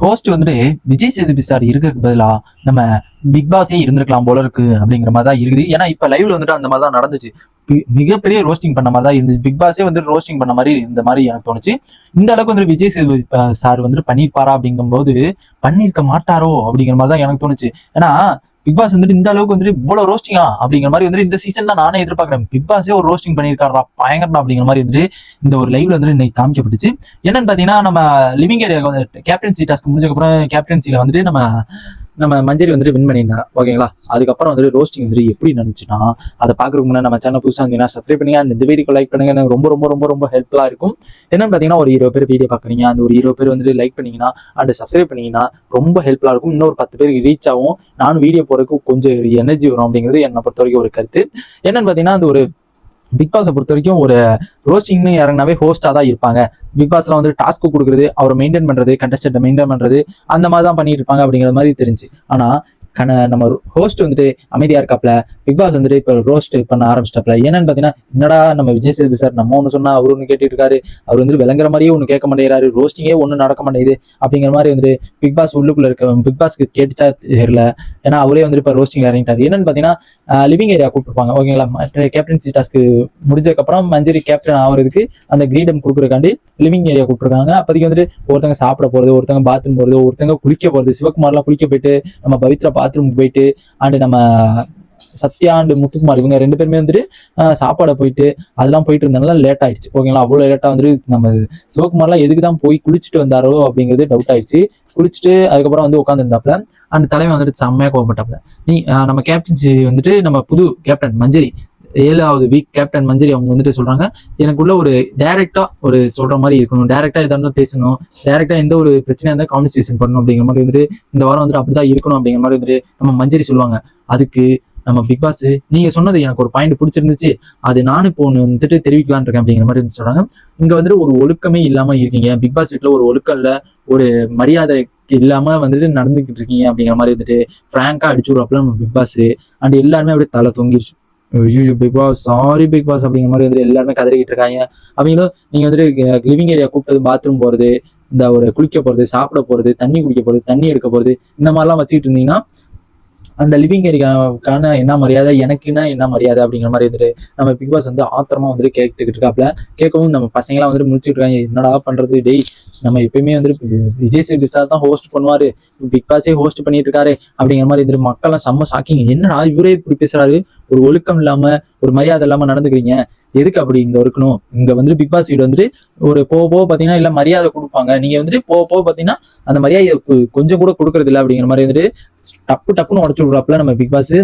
Host வந்துட்டு Vijay Sethupathi sir இருக்கிறதுக்கு பதிலா நம்ம பிக் பாஸே இருந்திருக்கலாம் போல இருக்கு அப்படிங்கிற மாதிரி தான் இருக்குது. ஏன்னா இப்ப லைவ்ல வந்துட்டு அந்த மாதிரி தான் நடந்துச்சு. மிகப்பெரிய ரோஸ்டிங் பண்ண மாதிரி தான் இருந்துச்சு. பிக் பாஸே வந்து ரோஸ்டிங் பண்ண மாதிரி இந்த மாதிரி எனக்கு தோணுச்சு. இந்த அளவுக்கு வந்து விஜய் சேதுபதி சார் வந்துட்டு பண்ணியிருப்பாரா அப்படிங்கும்போது பண்ணியிருக்க மாட்டாரோ அப்படிங்கிற மாதிரி தான் எனக்கு தோணுச்சு. ஏன்னா பிக் பாஸ் வந்துட்டு இந்த அளவுக்கு வந்துட்டு இவ்வளவு ரோஸ்டிங்கா அப்படிங்கிற மாதிரி வந்துட்டு இந்த சீசன் தான் நானே எதிர்பார்க்கிறேன். பிக் பாஸே ஒரு ரோஸ்டிங் பண்ணியிருக்காரா பயங்கரமா அப்படிங்கிற மாதிரி வந்துட்டு இந்த ஒரு லைவ்ல வந்துட்டு இன்னைக்கு காமிக்கப்பட்டுச்சு. என்னன்னு பாத்தீங்கன்னா நம்ம லிவிங் ஏரியா கேப்டன்சி டாஸ்க் முடிஞ்சதுக்கப்புறம் கேப்டன்சில வந்துட்டு நம்ம மஞ்சரி வந்துட்டு வின் பண்ணியிருந்தாங்க. ஓகேங்களா? அதுக்கப்புறம் வந்துட்டு ரோஸ்டிங் வந்துட்டு எப்படி நினைச்சுன்னா அதை பாக்குறதுக்கு முன்னாடி நம்ம சேனல் புதுசாக இருந்தீங்கன்னா சப்ஸ்கிரைப் பண்ணுங்க. இந்த வீடியோ லைக் பண்ணுங்க. எனக்கு ரொம்ப ரொம்ப ரொம்ப ரொம்ப ஹெல்ப்ஃபுல்லா இருக்கும். என்னன்னு பாத்தீங்கன்னா ஒரு 20 பேர் வீடியோ பாக்குறீங்க, அந்த ஒரு 20 பேர் வந்துட்டு லைக் பண்ணீங்கன்னா அண்ட் சப்ஸ்கிரைப் பண்ணீங்கன்னா ரொம்ப ஹெல்ப்ஃபுல்லா இருக்கும். இன்னொரு 10 பேருக்கு ரீச் ஆகும். நானும் வீடியோ போறதுக்கு கொஞ்சம் எனர்ஜி வரும் அப்படிங்கிறது என்னை பொறுத்த வரைக்கும் ஒரு கருத்து. என்னன்னு பாத்தீங்கன்னா அந்த ஒரு பிக் பாஸை பொறுத்த வரைக்கும் ஒரு ரோஸ்டிங்னு இறங்கினாவே ஹோஸ்டா தான் இருப்பாங்க. பிக் பாஸ்ல வந்து டாஸ்க் கொடுக்குறது, அவரை மெயின்டைன் பண்றது, கண்டஸ்டன்ட் மெயின்டைன் பண்றது, அந்த மாதிரி தான் பண்ணிட்டு இருப்பாங்க அப்படிங்கிற மாதிரி தெரிஞ்சு. ஆனா நம்ம ஹோஸ்ட் வந்துட்டு அமைதியா இருக்காப்ல. பிக் பாஸ் வந்துட்டு இப்ப ரோஸ்ட் பண்ண ஆரம்பிச்சிட்டாப்ல. என்னன்னு பாத்தீங்கன்னா என்னடா நம்ம விஜய் சேதுபதி சார் நம்ம ஒண்ணு சொன்னா அவரு ஒண்ணு கேட்டுட்டு இருக்காரு, அவர் வந்து விளங்குற மாதிரியே ஒண்ணு கேட்க மாட்டேங்கிறாரு, ரோஸ்டிங்கே ஒண்ணு நடக்க மாட்டேங்குது அப்படிங்கிற மாதிரி வந்துட்டு பிக் பாஸ் உள்ளுக்குள்ள இருக்க பிக் பாஸ்க்கு கேட்டுச்சா தெரியல. ஏன்னா அவரே வந்துட்டு இப்ப ரோஸ்டிங் இறங்கிட்டாரு. என்னன்னு பாத்தீங்கன்னா லிவிங் ஏரியா கூப்பிட்டுருப்பாங்க. ஓகேங்களா? கேப்டன்சி டாஸ்க்கு முடிஞ்சதுக்கு அப்புறம் மஞ்சரி கேப்டன் ஆகிறதுக்கு அந்த கிரீடம் கொடுக்குறக்காண்டி லிவிங் ஏரியா கூப்பிட்டுருக்காங்க. அப்போதைக்கு வந்துட்டு ஒருத்தங்க சாப்பிட போறது, ஒருத்தங்க பாத்ரூம் போறது, ஒருத்தங்க குளிக்க போறது. சிவகுமார்லாம் குளிக்க போயிட்டு நம்ம பவித்ரா பாத்ரூமுக்கு போயிட்டு அண்டு நம்ம சத்யா அண்டு முத்துக்குமார் இவங்க 2 பேருமே வந்துட்டு சாப்பாடை போயிட்டு அதெல்லாம் போயிட்டு இருந்தனால லேட் ஆயிடுச்சு. ஓகேங்களா? அவ்வளவு லேட்டா வந்துட்டு நம்ம சிவகுமார்லாம் எதுக்கு தான் போய் குளிச்சுட்டு வந்தாரோ அப்படிங்கிறது டவுட் ஆயிடுச்சு. குளிச்சுட்டு அதுக்கப்புறம் வந்து உட்காந்துருந்தாப்ல. அந்த தலைவன் வந்துட்டு செம்மையா கோவப்பட்டாப்ல. நம்ம கேப்டன்சி வந்துட்டு நம்ம புது கேப்டன் மஞ்சரி 7வது வீக் கேப்டன் மஞ்சரி அவங்க வந்துட்டு சொல்றாங்க, எனக்குள்ள ஒரு டைரக்டா ஒரு சொல்ற மாதிரி இருக்கணும், டைரக்டா எதா இருந்தாலும் பேசணும், டைரக்டா எந்த ஒரு பிரச்சனையா இருந்தாலும் கான்வர்சேஷன் பண்ணணும் அப்படிங்கிற மாதிரி வந்துட்டு இந்த வாரம் வந்துட்டு அப்படிதான் இருக்கணும் அப்படிங்கிற மாதிரி வந்துட்டு நம்ம மஞ்சரி சொல்லுவாங்க. அதுக்கு நம்ம பிக் பாஸ் நீங்க சொன்னது எனக்கு ஒரு பாயிண்ட் பிடிச்சிருந்துச்சு, அது நானும் இப்போ ஒன்று வந்துட்டு தெரிவிக்கலான் இருக்கேன் அப்படிங்கிற மாதிரி சொல்றாங்க. இங்க வந்துட்டு ஒரு ஒழுக்கமே இல்லாம இருக்கீங்க. பிக் பாஸ் வீட்டுல ஒரு ஒழுக்கம் இல்ல, ஒரு மரியாதை இல்லாம வந்துட்டு நடந்துகிட்டு இருக்கீங்க அப்படிங்கிற மாதிரி வந்துட்டு பிராங்கா அடிச்சு விடுறாப்புல நம்ம பிக் பாஸ். அண்ட் எல்லாருமே அப்படியே தலை தொங்கிடுச்சு. Bigg Boss sorry Bigg Boss அப்படிங்கிற மாதிரி வந்துட்டு எல்லாருமே கதறிக்கிட்டு இருக்காங்க. அவங்களும் நீங்க வந்துட்டு லிவிங் ஏரியா கூப்பிட்டது பாத்ரூம் போறது, இந்த ஒரு குளிக்க போறது, சாப்பிட போறது, தண்ணி குடிக்க போறது, தண்ணி எடுக்க போறது, இந்த மாதிரிலாம் வச்சுக்கிட்டு இருந்தீங்கன்னா அந்த லிவிங் ஏரியாவுக்கான என்ன மரியாதை, எனக்குன்னா என்ன மரியாதை அப்படிங்கிற மாதிரி வந்துட்டு நம்ம பிக் பாஸ் வந்து ஆத்திரமா வந்துட்டு கேட்டுக்கிட்டு இருக்காப்ல. கேட்கவும் நம்ம பசங்களாம் வந்துட்டு முடிச்சுட்டு இருக்காங்க. என்னடா பண்றது டெய், நம்ம எப்பயுமே வந்துட்டு விஜய் சேதுபதி சார் தான் ஹோஸ்ட் பண்ணுவாரு, பிக் பாஸே ஹோஸ்ட் பண்ணிட்டு இருக்காரு அப்படிங்கிற மாதிரி வந்துட்டு மக்கள்லாம் செம்ம ஷாக்கிங். என்னடா இவரே இப்படி பேசுறாரு, ஒரு ஒழுக்கம் இல்லாம ஒரு மரியாதை இல்லாம நடந்துக்கிறீங்க, எதுக்கு அப்படி இங்க இருக்கணும்? இங்க வந்துட்டு பிக் பாஸ் வீடு வந்துட்டு ஒரு போக போக பாத்தீங்கன்னா இல்ல மரியாதை கொடுப்பாங்க, நீங்க வந்துட்டு போக போக பாத்தீங்கன்னா அந்த மரியாதை கொஞ்சம் கூட கொடுக்கறது இல்லை அப்படிங்கிற மாதிரி வந்துட்டு டப்புன்னு உடச்சு விடுறாப்புல நம்ம பிக் பாஸ்.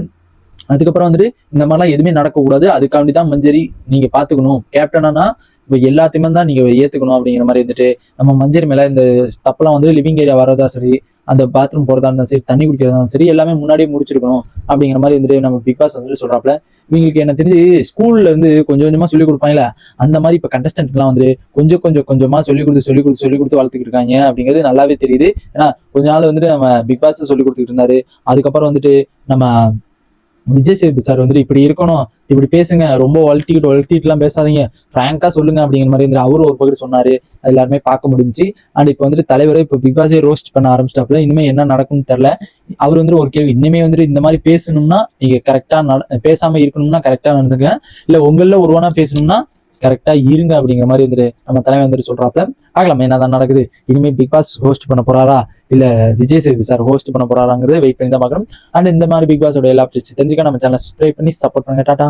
அதுக்கப்புறம் வந்துட்டு இந்த மாதிரிலாம் எதுவுமே நடக்கக்கூடாது, அதுக்காண்டிதான் மஞ்சரி நீங்க பாத்துக்கணும், கேப்டனா இப்ப எல்லாத்தையுமே தான் நீங்க ஏத்துக்கணும் அப்படிங்கிற மாதிரி வந்துட்டு நம்ம மஞ்சரி மேல இந்த தப்பெல்லாம் வந்து லிவிங் ஏரியா வரதா சரி, அந்த பாத்ரூம் போறதா இருந்தாலும் சரி, தண்ணி குடிக்கிறதா இருந்தாலும் சரி, எல்லாமே முன்னாடியே முடிச்சிருக்கணும் அப்படிங்கிற மாதிரி வந்துட்டு நம்ம பிக் பாஸ் வந்துட்டு சொல்றாப்ல. இவங்களுக்கு என்ன தெரிஞ்சு ஸ்கூல்ல இருந்து கொஞ்சம் கொஞ்சமா சொல்லி கொடுப்பாங்களா, அந்த மாதிரி இப்ப கண்டஸ்டன்ட் எல்லாம் வந்து கொஞ்சமா சொல்லி கொடுத்து வளர்த்துக்கிட்டு இருக்காங்க அப்படிங்கிறது நல்லாவே தெரியுது. ஏன்னா கொஞ்ச நாள் வந்துட்டு நம்ம பிக் பாஸ் சொல்லி கொடுத்துக்கிட்டு இருந்தாரு. அதுக்கப்புறம் வந்துட்டு நம்ம விஜய் சேதுபதி சார் வந்துட்டு இப்படி இருக்கணும், இப்படி பேசுங்க, ரொம்ப வளர்த்திட்டு எல்லாம் பேசாதீங்க, பிராங்கா சொல்லுங்க அப்படிங்கிற மாதிரி வந்து அவரும் ஒரு பகுதி சொன்னாரு. எல்லாருமே பார்க்க முடிஞ்சு. அண்ட் இப்போ வந்துட்டு தலைவரை இப்போ பிக் பாஸே ரோஸ்ட் பண்ண ஆரம்பிச்சிட்டாப்ல. இனிமே என்ன நடக்கும்னு தெரியல. அவர் வந்துட்டு ஒரு கேள்வி, இனிமே வந்துட்டு இந்த மாதிரி பேசணும்னா நீங்க கரெக்டா பேசாம இருக்கணும்னா கரெக்டா நடந்துங்க, இல்ல உங்கள ஒருவனா பேசணும்னா கரெக்டா இருங்க அப்படிங்கிற மாதிரி வந்துட்டு நம்ம தலைவர் வந்துட்டு சொல்றாப்ல. ஆகலாம் என்னதான் நடக்குது, இனிமே பிக் பாஸ் ஹோஸ்ட் பண்ண போறாரா இல்ல விஜய் சேதுபதி சார் ஹோஸ்ட் பண்ண போறாராங்கிறத வெயிட் பண்ணி தான் பார்க்கணும். அண்ட் இந்த மாதிரி பிக் பாஸோட எல்லா தெரிஞ்சுக்க நம்ம சேனல் சப்ஸ்கிரைப் பண்ணி சப்போர்ட் பண்ணுங்க. டாடா.